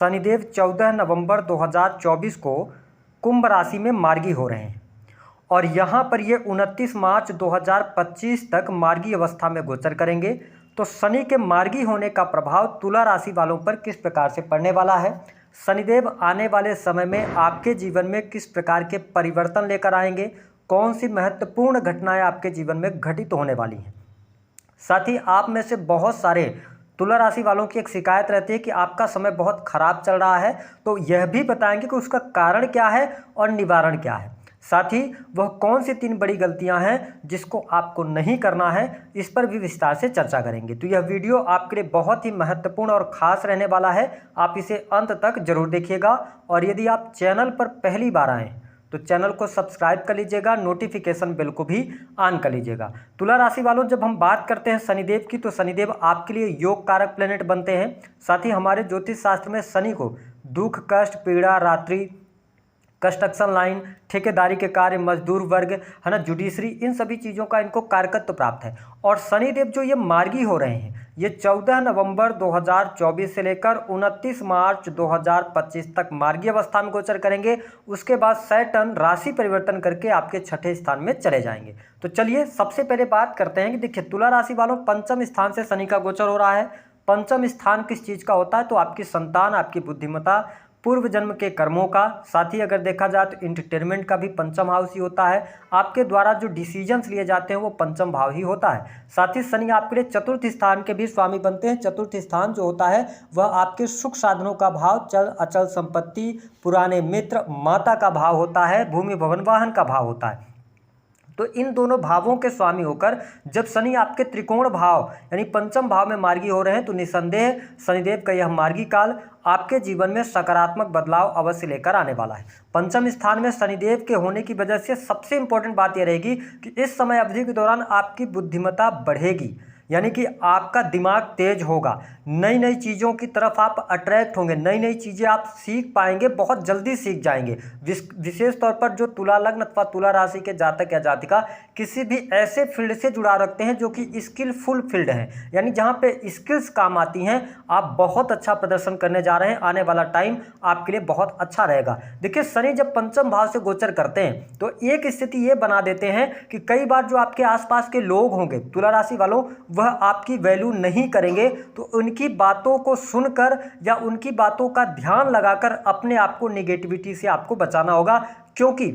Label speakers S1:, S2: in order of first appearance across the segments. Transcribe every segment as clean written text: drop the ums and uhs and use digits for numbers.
S1: शनिदेव 14 नवंबर 2024 को कुंभ राशि में मार्गी हो रहे हैं और यहाँ पर ये 29 मार्च 2025 तक मार्गी अवस्था में गोचर करेंगे। तो शनि के मार्गी होने का प्रभाव तुला राशि वालों पर किस प्रकार से पड़ने वाला है, शनिदेव आने वाले समय में आपके जीवन में किस प्रकार के परिवर्तन लेकर आएंगे, कौन सी महत्वपूर्ण घटनाएं आपके जीवन में घटित होने वाली हैं। साथ ही आप में से बहुत सारे तुला राशि वालों की एक शिकायत रहती है कि आपका समय बहुत खराब चल रहा है, तो यह भी बताएंगे कि उसका कारण क्या है और निवारण क्या है। साथ ही वह कौन सी 3 बड़ी गलतियां हैं जिसको आपको नहीं करना है, इस पर भी विस्तार से चर्चा करेंगे। तो यह वीडियो आपके लिए बहुत ही महत्वपूर्ण और ख़ास रहने वाला है, आप इसे अंत तक जरूर देखिएगा। और यदि आप चैनल पर पहली बार आएँ तो चैनल को सब्सक्राइब कर लीजिएगा, नोटिफिकेशन बेल को भी ऑन कर लीजिएगा। तुला राशि वालों, जब हम बात करते हैं शनिदेव की, तो शनिदेव आपके लिए योग कारक प्लेनेट बनते हैं। साथ ही हमारे ज्योतिष शास्त्र में शनि को दुख, कष्ट, पीड़ा, रात्रि, कंस्ट्रक्शन लाइन, ठेकेदारी के कार्य, मजदूर वर्ग, है ना, जुडिशरी, इन सभी चीज़ों का इनको कारकत्व प्राप्त है। और शनिदेव जो ये मार्गी हो रहे हैं, ये 14 नवंबर 2024 से लेकर 29 मार्च 2025 तक मार्गी अवस्था में गोचर करेंगे। उसके बाद सैटर्न राशि परिवर्तन करके आपके 6ठे स्थान में चले जाएंगे। तो चलिए सबसे पहले बात करते हैं कि देखिए, तुला राशि वालों, पंचम स्थान से शनि का गोचर हो रहा है। पंचम स्थान किस चीज़ का होता है? तो आपकी संतान, आपकी बुद्धिमत्ता, पूर्व जन्म के कर्मों का। साथ ही अगर देखा जाए तो एंटरटेनमेंट का भी पंचम हाउस ही होता है। आपके द्वारा जो डिसीजंस लिए जाते हैं वो पंचम भाव ही होता है। साथ ही शनि आपके लिए चतुर्थ स्थान के भी स्वामी बनते हैं। चतुर्थ स्थान जो होता है वह आपके सुख साधनों का भाव, चल अचल संपत्ति, पुराने मित्र, माता का भाव होता है, भूमि भवन वाहन का भाव होता है। तो इन दोनों भावों के स्वामी होकर जब शनि आपके त्रिकोण भाव यानी पंचम भाव में मार्गी हो रहे हैं, तो निसंदेह शनिदेव का यह मार्गी काल आपके जीवन में सकारात्मक बदलाव अवश्य लेकर आने वाला है। पंचम स्थान में शनिदेव के होने की वजह से सबसे इंपॉर्टेंट बात यह रहेगी कि इस समय अवधि के दौरान आपकी बुद्धिमत्ता बढ़ेगी, यानी कि आपका दिमाग तेज होगा, नई नई चीज़ों की तरफ आप अट्रैक्ट होंगे, नई नई चीज़ें आप सीख पाएंगे, बहुत जल्दी सीख जाएंगे। विशेष तौर पर जो तुला लग्न अथवा तुला राशि के जातक या जातिका किसी भी ऐसे फील्ड से जुड़ा रखते हैं जो कि स्किलफुल फील्ड है, यानी जहाँ पे स्किल्स काम आती हैं, आप बहुत अच्छा प्रदर्शन करने जा रहे हैं। आने वाला टाइम आपके लिए बहुत अच्छा रहेगा। देखिए, शनि जब पंचम भाव से गोचर करते हैं तो एक स्थिति ये बना देते हैं कि कई बार जो आपके आसपास के लोग होंगे तुला राशि वालों, वह आपकी वैल्यू नहीं करेंगे। तो उनकी बातों को सुनकर या उनकी बातों का ध्यान लगाकर अपने आप को नेगेटिविटी से आपको बचाना होगा, क्योंकि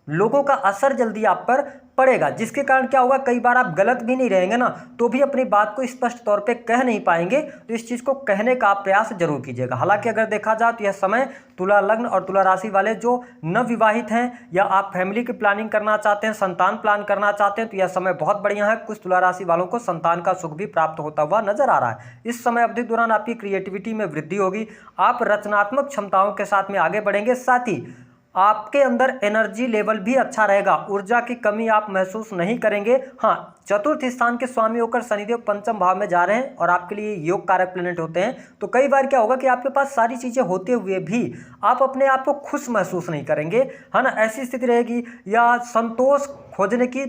S1: लोगों का असर जल्दी आप पर पड़ेगा, जिसके कारण क्या होगा, कई बार आप गलत भी नहीं रहेंगे ना, तो भी अपनी बात को स्पष्ट तौर पे कह नहीं पाएंगे। तो इस चीज़ को कहने का आप प्रयास जरूर कीजिएगा। हालांकि अगर देखा जाए तो यह समय तुला लग्न और तुला राशि वाले जो नवविवाहित हैं या आप फैमिली की प्लानिंग करना चाहते हैं, संतान प्लान करना चाहते हैं, तो यह समय बहुत बढ़िया है। कुछ तुला राशि वालों को संतान का सुख भी प्राप्त होता हुआ नजर आ रहा है। इस समय अवधि दौरान आपकी क्रिएटिविटी में वृद्धि होगी, आप रचनात्मक क्षमताओं के साथ में आगे बढ़ेंगे। साथ ही आपके अंदर एनर्जी लेवल भी अच्छा रहेगा, ऊर्जा की कमी आप महसूस नहीं करेंगे। हाँ, चतुर्थ स्थान के स्वामी होकर शनिदेव पंचम भाव में जा रहे हैं और आपके लिए योग कारक प्लेनेट होते हैं। तो कई बार क्या होगा कि आपके पास सारी चीज़ें होते हुए भी आप अपने आप को खुश महसूस नहीं करेंगे, है ना, ऐसी स्थिति रहेगी। या संतोष खोजने की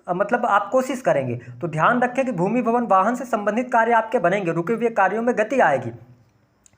S1: मतलब आप कोशिश करेंगे। तो ध्यान रखें कि भूमि भवन वाहन से संबंधित कार्य आपके बनेंगे, रुके हुए कार्यों में गति आएगी।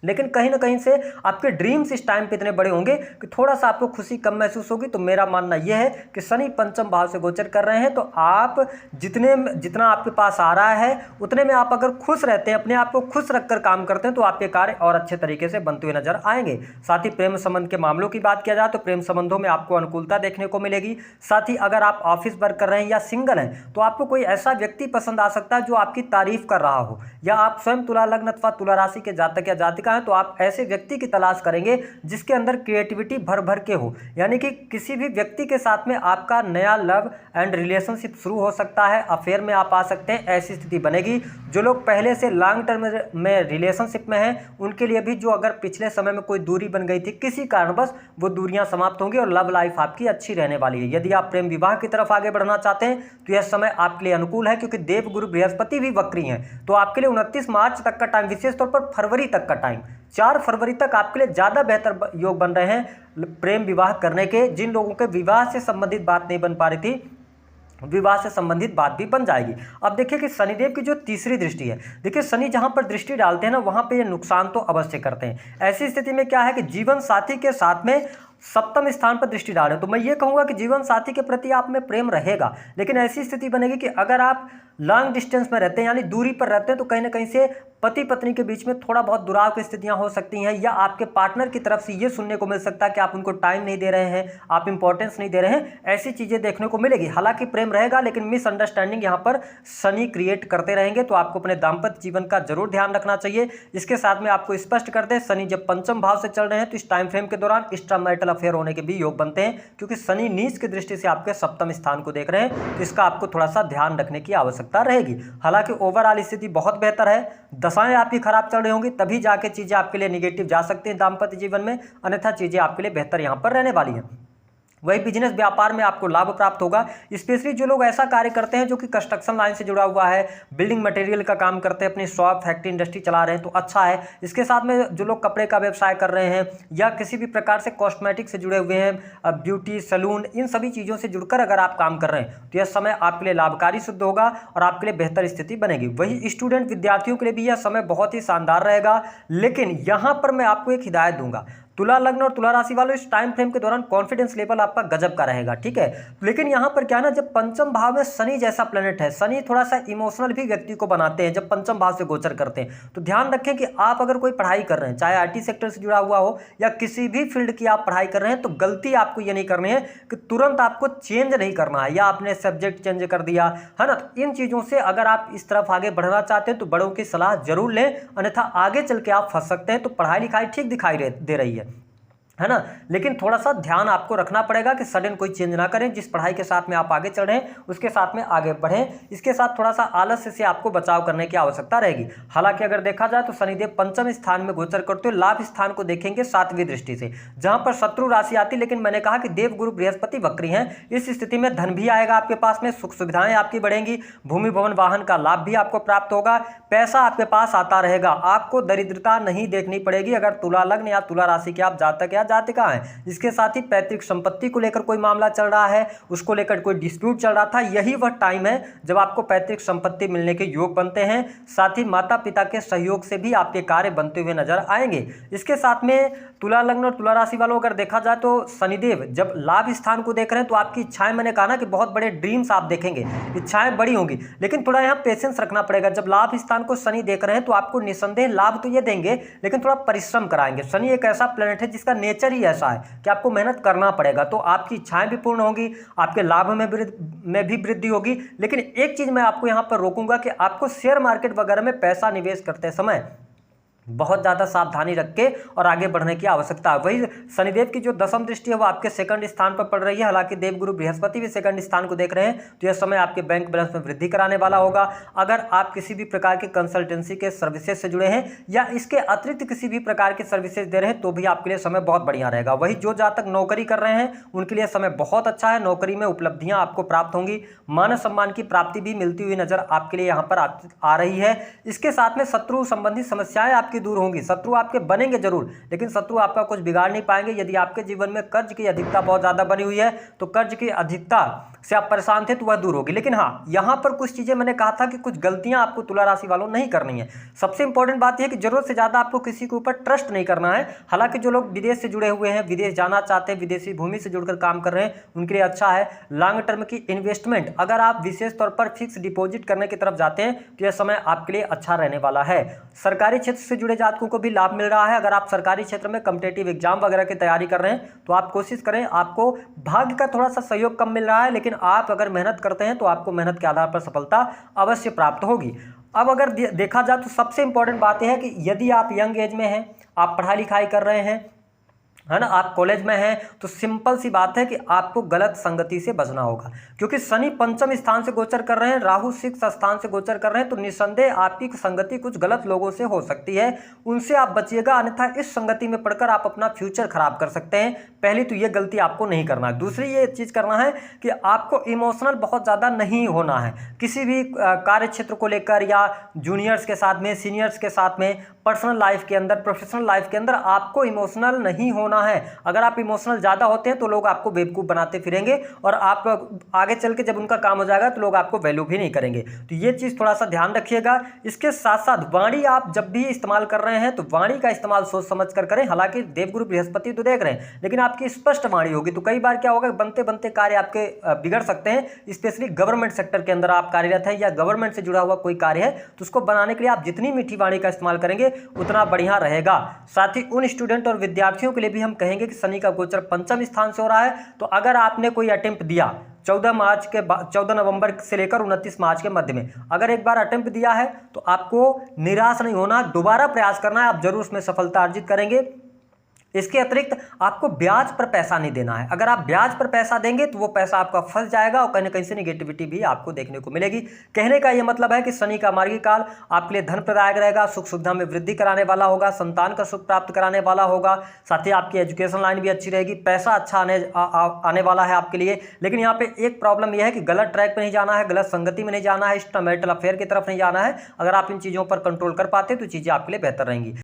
S1: लेकिन कहीं ना कहीं से आपके ड्रीम्स इस टाइम पे इतने बड़े होंगे कि थोड़ा सा आपको खुशी कम महसूस होगी। तो मेरा मानना यह है कि शनि पंचम भाव से गोचर कर रहे हैं, तो आप जितना आपके पास आ रहा है उतने में आप अगर खुश रहते हैं, अपने आप को खुश रखकर काम करते हैं, तो आपके कार्य और अच्छे तरीके से बनते हुए नजर आएंगे। साथ ही प्रेम संबंध के मामलों की बात किया जाए तो प्रेम संबंधों में आपको अनुकूलता देखने को मिलेगी। साथ ही अगर आप ऑफिस वर्क कर रहे हैं या सिंगल हैं, तो आपको कोई ऐसा व्यक्ति पसंद आ सकता है जो आपकी तारीफ कर रहा हो, या आप स्वयं तुला लग्न अथवा तुला राशि के जातक या जातिका तो आप ऐसे व्यक्ति की तलाश करेंगे जिसके अंदर क्रिएटिविटी भर भर के हो, यानी कि किसी भी व्यक्ति के साथ में आपका नया लव एंड रिलेशनशिप शुरू हो सकता है, अफेयर में आप आ सकते हैं, ऐसी स्थिति बनेगी। जो लोग पहले से लॉन्ग टर्म में रिलेशनशिप में हैं उनके लिए भी, जो अगर पिछले समय में कोई दूरी बन गई थी किसी कारणवश, वो दूरियां समाप्त होंगी और लव लाइफ आपकी अच्छी रहने वाली है। यदि आप प्रेम विवाह की तरफ आगे बढ़ना चाहते हैं तो यह समय आपके लिए अनुकूल है, क्योंकि देव गुरु बृहस्पति भी वक्री हैं। तो आपके लिए 29 मार्च तक का टाइम, विशेष तौर पर फरवरी तक का टाइम, 4 फरवरी तक आपके लिए ज़्यादा बेहतर योग बन रहे हैं प्रेम विवाह करने के। जिन लोगों के विवाह से संबंधित बात नहीं बन पा रही थी, विवाह से संबंधित बात भी बन जाएगी। अब देखिए कि शनिदेव की जो तीसरी दृष्टि है, देखिए शनि जहां पर दृष्टि डालते हैं ना, वहां पे ये नुकसान तो अवश्य करते हैं। ऐसी स्थिति में क्या है कि जीवन साथी के साथ में सप्तम स्थान पर दृष्टि डाल रहे हैं, तो मैं ये कहूंगा कि जीवन साथी के प्रति आप में प्रेम रहेगा, लेकिन ऐसी स्थिति बनेगी कि अगर आप लॉन्ग डिस्टेंस में रहते हैं यानी दूरी पर रहते हैं, तो कहीं ना कहीं से पति पत्नी के बीच में थोड़ा बहुत दुराव की स्थितियां हो सकती हैं, या आपके पार्टनर की तरफ से ये सुनने को मिल सकता है कि आप उनको टाइम नहीं दे रहे हैं, आप इंपॉर्टेंस नहीं दे रहे हैं, ऐसी चीजें देखने को मिलेगी। हालांकि प्रेम रहेगा, लेकिन मिसअंडरस्टैंडिंग यहाँ पर शनि क्रिएट करते रहेंगे, तो आपको अपने दाम्पत्य जीवन का जरूर ध्यान रखना चाहिए। इसके साथ में आपको स्पष्ट कर दें, शनि जब पंचम भाव से चल रहे हैं तो इस टाइम फ्रेम के दौरान एक्स्ट्रा मैरिटल अफेयर होने के भी योग बनते हैं, क्योंकि शनि नीच की दृष्टि से आपके सप्तम स्थान को देख रहे हैं, तो इसका आपको थोड़ा सा ध्यान रखने की आवश्यकता रहेगी। हालांकि ओवरऑल स्थिति बहुत बेहतर है, दशाएं आपकी खराब चल रही होंगी तभी जाके चीजें आपके लिए निगेटिव जा सकती हैं दाम्पत्य जीवन में, अन्यथा चीजें आपके लिए बेहतर यहां पर रहने वाली हैं। वही बिजनेस व्यापार में आपको लाभ प्राप्त होगा, स्पेशली जो लोग ऐसा कार्य करते हैं जो कि कंस्ट्रक्शन लाइन से जुड़ा हुआ है, बिल्डिंग मटेरियल का काम करते हैं, अपनी शॉप फैक्ट्री इंडस्ट्री चला रहे हैं, तो अच्छा है। इसके साथ में जो लोग कपड़े का व्यवसाय कर रहे हैं या किसी भी प्रकार से कॉस्मेटिक से जुड़े हुए हैं, ब्यूटी सैलून, इन सभी चीज़ों से जुड़कर अगर आप काम कर रहे हैं तो यह समय आपके लिए लाभकारी सिद्ध होगा और आपके लिए बेहतर स्थिति बनेगी। वही स्टूडेंट विद्यार्थियों के लिए भी यह समय बहुत ही शानदार रहेगा, लेकिन यहाँ पर मैं आपको एक हिदायत दूंगा, तुला लग्न और तुला राशि वालों, इस टाइम फ्रेम के दौरान कॉन्फिडेंस लेवल आपका गजब का रहेगा, ठीक है। लेकिन यहाँ पर क्या ना, जब पंचम भाव में शनि जैसा प्लेनेट है, शनि थोड़ा सा इमोशनल भी व्यक्ति को बनाते हैं जब पंचम भाव से गोचर करते हैं, तो ध्यान रखें कि आप अगर कोई पढ़ाई कर रहे हैं, चाहे आईटी सेक्टर से जुड़ा हुआ हो या किसी भी फील्ड की आप पढ़ाई कर रहे हैं, तो गलती आपको ये नहीं करनी है कि तुरंत आपको चेंज नहीं करना है या आपने सब्जेक्ट चेंज कर दिया है ना। तो इन चीज़ों से अगर आप इस तरफ आगे बढ़ना चाहते हैं तो बड़ों की सलाह जरूर लें, अन्यथा आगे चल के आप फंस सकते हैं। तो पढ़ाई लिखाई ठीक दिखाई दे रही है ना, लेकिन थोड़ा सा ध्यान आपको रखना पड़ेगा कि सडन कोई चेंज ना करें, जिस पढ़ाई के साथ में आप आगे चल रहे हैं उसके साथ में आगे बढ़ें। इसके साथ थोड़ा सा आलस्य से आपको बचाव करने की आवश्यकता रहेगी। हालांकि अगर देखा जाए तो शनिदेव पंचम स्थान में गोचर करते हुए लाभ स्थान को देखेंगे सातवीं दृष्टि से, जहां पर शत्रु राशि आती, लेकिन मैंने कहा कि देव गुरु बृहस्पति वक्री हैं, इस स्थिति में धन भी आएगा आपके पास में, सुख सुविधाएं आपकी बढ़ेंगी, भूमि भवन वाहन का लाभ भी आपको प्राप्त होगा, पैसा आपके पास आता रहेगा, आपको दरिद्रता नहीं देखनी पड़ेगी अगर तुला लग्न या तुला राशि के आप जातक या जातिका हैं। इसके साथ ही पैतृक संपत्ति को लेकर कोई मामला चल रहा है, उसको लेकर कोई डिस्प्यूट चल रहा था, यही वह टाइम है जब आपको पैतृक संपत्ति मिलने के योग बनते हैं। साथ ही माता पिता के सहयोग से भी आपके कार्य बनते हुए नजर आएंगे। इसके साथ में तुला लग्न और तुला राशि वालों अगर देखा जाए तो शनिदेव जब लाभ स्थान को देख रहे हैं तो आपकी इच्छाएं, मैंने कहा ना कि बहुत बड़े ड्रीम्स आप देखेंगे, इच्छाएं बड़ी होंगी, लेकिन थोड़ा यहाँ पेशेंस रखना पड़ेगा। जब लाभ स्थान को शनि देख रहे हैं तो आपको निसंदेह लाभ तो ये देंगे, लेकिन थोड़ा परिश्रम कराएंगे। शनि एक ऐसा प्लैनेट है जिसका नेचर ही ऐसा है कि आपको मेहनत करना पड़ेगा, तो आपकी इच्छाएं भी पूर्ण होंगी, आपके लाभ में भी वृद्धि होगी। लेकिन एक चीज मैं आपको यहाँ पर रोकूंगा कि आपको शेयर मार्केट वगैरह में पैसा निवेश करते समय बहुत ज़्यादा सावधानी रख के और आगे बढ़ने की आवश्यकता है। वही शनिदेव की जो दसम दृष्टि है वो आपके सेकंड स्थान पर पड़ रही है, हालांकि देवगुरु बृहस्पति भी सेकंड स्थान को देख रहे हैं, तो यह समय आपके बैंक बैलेंस में वृद्धि कराने वाला होगा। अगर आप किसी भी प्रकार के कंसल्टेंसी के सर्विसेज से जुड़े हैं या इसके अतिरिक्त किसी भी प्रकार के सर्विसेज दे रहे हैं तो भी आपके लिए समय बहुत बढ़िया रहेगा। वही जो जातक नौकरी कर रहे हैं उनके लिए समय बहुत अच्छा है, नौकरी में उपलब्धियां आपको प्राप्त होंगी, मान सम्मान की प्राप्ति भी मिलती हुई नजर आपके लिए यहाँ पर आ रही है। इसके साथ में शत्रु संबंधी समस्याएं आपकी दूर होंगी, शत्रु आपके बनेंगे जरूर, लेकिन शत्रु आपका कुछ बिगाड़ नहीं पाएंगे। यदि आपके जीवन में कर्ज की अधिकता बहुत ज्यादा बनी हुई है तो कर्ज की अधिकता से आप परेशान थे तो वह दूर होगी। लेकिन हाँ, यहां पर कुछ चीजें मैंने कहा था कि कुछ गलतियां आपको तुला राशि वालों नहीं करनी है। सबसे इंपॉर्टेंट बात यह है कि जरूरत से ज्यादा आपको किसी के ऊपर ट्रस्ट नहीं करना है। हालांकि जो लोग विदेश से जुड़े हुए हैं, विदेश जाना चाहते हैं, विदेशी भूमि से जुड़कर काम कर रहे हैं, उनके लिए अच्छा है। लॉन्ग टर्म की इन्वेस्टमेंट, अगर आप विशेष तौर पर फिक्स डिपॉजिट करने की तरफ जाते हैं तो यह समय आपके लिए अच्छा रहने वाला है। सरकारी क्षेत्र से जुड़े जातकों को भी लाभ मिल रहा है। अगर आप सरकारी क्षेत्र में कॉम्पिटिटिव एग्जाम वगैरह की तैयारी कर रहे हैं तो आप कोशिश करें, आपको भाग्य का थोड़ा सा सहयोग कम मिल रहा है, लेकिन आप अगर मेहनत करते हैं तो आपको मेहनत के आधार पर सफलता अवश्य प्राप्त होगी। अब अगर देखा जाए तो सबसे इंपॉर्टेंट बात यह है कि यदि आप यंग एज में हैं, आप पढ़ाई लिखाई कर रहे हैं, है ना, आप कॉलेज में हैं, तो सिंपल सी बात है कि आपको गलत संगति से बचना होगा, क्योंकि शनि पंचम स्थान से गोचर कर रहे हैं, राहु सिक्स्थ स्थान से गोचर कर रहे हैं, तो निसंदेह आपकी संगति कुछ गलत लोगों से हो सकती है, उनसे आप बचिएगा, अन्यथा इस संगति में पड़कर आप अपना फ्यूचर खराब कर सकते हैं। पहली तो ये गलती आपको नहीं करना है। दूसरी ये चीज़ करना है कि आपको इमोशनल बहुत ज़्यादा नहीं होना है किसी भी कार्य क्षेत्र को लेकर, या जूनियर्स के साथ में, सीनियर्स के साथ में, पर्सनल लाइफ के अंदर, प्रोफेशनल लाइफ के अंदर आपको इमोशनल नहीं होना ना है। अगर आप इमोशनल ज़्यादा होते हैं तो लोग आपको बेवकूफ़ बनाते फिरेंगे और आप आगे चल के जब उनका काम हो जाएगा तो लोग आपको वैल्यू भी नहीं करेंगे। तो ये चीज़ थोड़ा सा ध्यान रखिएगा। इसके साथ साथ वाणी आप जब भी इस्तेमाल कर रहे हैं तो वाणी का इस्तेमाल सोच समझ कर करें। हालांकि देवगुरु बृहस्पति तो देख रहे हैं, लेकिन आपकी स्पष्ट वाणी होगी तो कई बार क्या होगा, बनते बनते कार्य आपके बिगड़ सकते हैं। स्पेशली गवर्नमेंट सेक्टर के अंदर आप कार्यरत हैं या गवर्नमेंट से जुड़ा हुआ कोई कार्य है तो उसको बनाने के लिए आप जितनी मीठी वाणी का इस्तेमाल करेंगे उतना बढ़िया रहेगा। साथ ही उन स्टूडेंट और विद्यार्थियों के लिए भी हम कहेंगे कि शनि का गोचर पंचम स्थान से हो रहा है, तो अगर आपने कोई अटेम्प्ट दिया 14 नवंबर से लेकर 29 मार्च के मध्य में, अगर एक बार अटेम्प्ट दिया है तो आपको निराश नहीं होना, दोबारा प्रयास करना है, आप जरूर उसमें सफलता अर्जित करेंगे। इसके अतिरिक्त आपको ब्याज पर पैसा नहीं देना है। अगर आप ब्याज पर पैसा देंगे तो वो पैसा आपका फंस जाएगा और कहीं ना कहीं से निगेटिविटी भी आपको देखने को मिलेगी। कहने का ये मतलब है कि शनि का मार्गी काल आपके लिए धन प्रदायक रहेगा, सुख सुविधा में वृद्धि कराने वाला होगा, संतान का सुख प्राप्त कराने वाला होगा, साथ ही आपकी एजुकेशन लाइन भी अच्छी रहेगी, पैसा अच्छा आने वाला है आपके लिए। लेकिन यहाँ पे एक प्रॉब्लम यह है कि गलत ट्रैक पर नहीं जाना है, गलत संगति में नहीं जाना है, एक्स्ट्रा मैरिटल अफेयर की तरफ नहीं जाना है। अगर आप इन चीज़ों पर कंट्रोल कर पाते तो चीज़ें आपके लिए बेहतर रहेंगी।